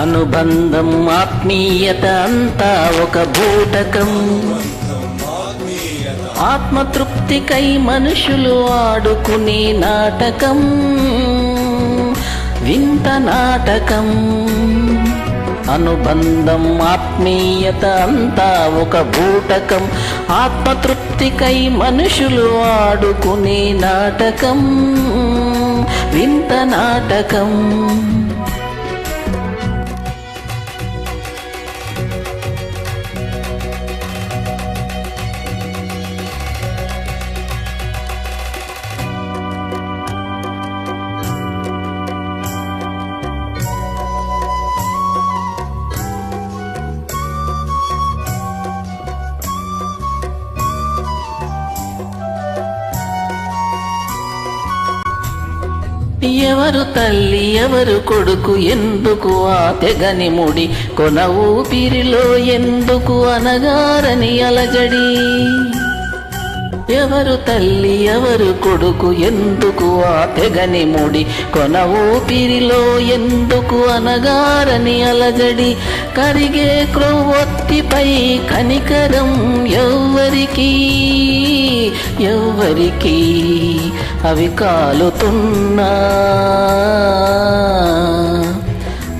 అనుబంధం ఆత్మీయత అంతా ఒక బూటకం. ఆత్మతృప్తికై మనుషులు ఆడుకునే నాటకం, వింత నాటకం. అనుబంధం ఆత్మీయత అంతా ఒక బూటకం. ఆత్మతృప్తికై మనుషులు ఆడుకునే నాటకం, వింత నాటకం. ఎవరు తల్లి ఎవరు కొడుకు, ఎందుకు ఆ తెగని ముడి, కొన ఊపిరిలో ఎందుకు అనగారని అలజడి. ఎవరు తల్లి ఎవరు కొడుకు, ఎందుకు ఆ తెగని ముడి, కొన ఊపిరిలో ఎందుకు అనగారని అలజడి. కరిగే క్రొవ్వొత్తిపై కనికరం ఎవ్వరికీ ఎవ్వరికీ, అవి కాలుతున్నా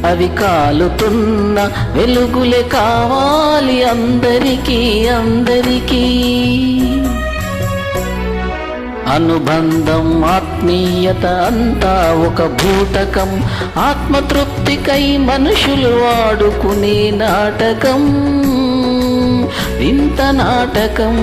అవి కాలుతున్నా వెలుగులే కావాలి అందరికీ అందరికీ. అనుబంధం ఆత్మీయత అంతా ఒక బూటకం. ఆత్మతృప్తికై మనుషులు ఆడుకునే నాటకం, వింత నాటకం.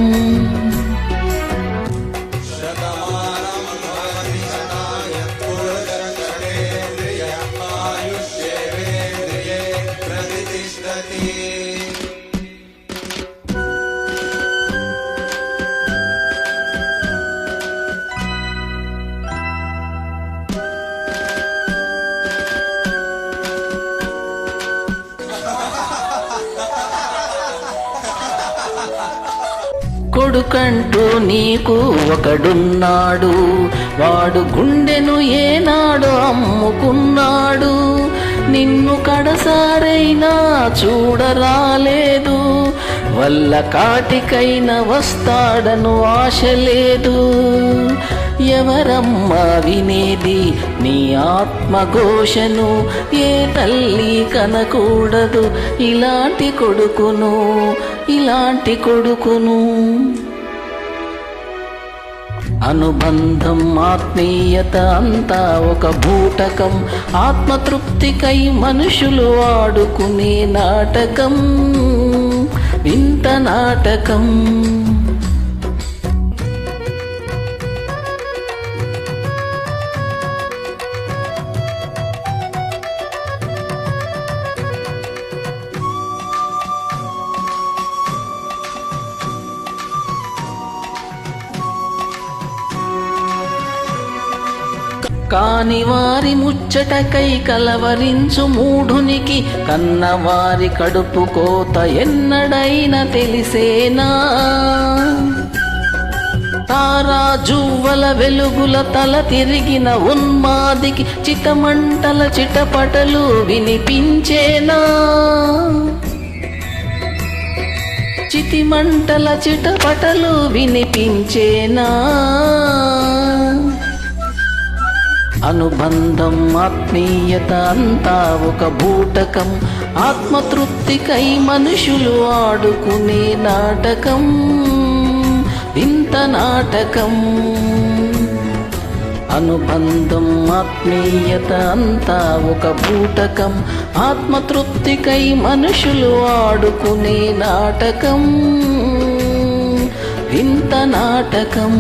కొడుకంటూ నీకు ఒకడున్నాడు, వాడు గుండెను ఏనాడు అమ్ముకున్నాడు. నిన్ను కడసారైనా చూడరాలేదు, వల్ల కాటికైనా వస్తాడను ఆశ లేదు. ఎవరమ్మా వినేది నీ ఆత్మఘోషను, ఏ తల్లి కనకూడదు ఇలాంటి కొడుకును ఇలాంటి కొడుకును. అనుబంధం ఆత్మీయత అంతా ఒక బూటకం. ఆత్మతృప్తికై మనుషులు ఆడుకునే నాటకం, వింత నాటకం. కాని వారి ముచ్చటకై కలవరించు మూఢునికి, కన్నవారి కడుపు కోత ఎన్నడైనా తెలిసేనా? తారా జువ్వల వెలుగుల తల తిరిగిన ఉన్మాదికి చితమంటల చిటపటలు వినిపించేనా? చితిమంటల చిటపటలు వినిపించేనా? అనుబంధం ఆత్మీయత అంతా ఒక బూటకం. ఆత్మతృప్తికై మనుషులు ఆడుకునే నాటకం, వింత నాటకం. అనుబంధం ఆత్మీయత అంతా ఒక బూటకం. ఆత్మతృప్తికై మనుషులు ఆడుకునే నాటకం, వింత నాటకం.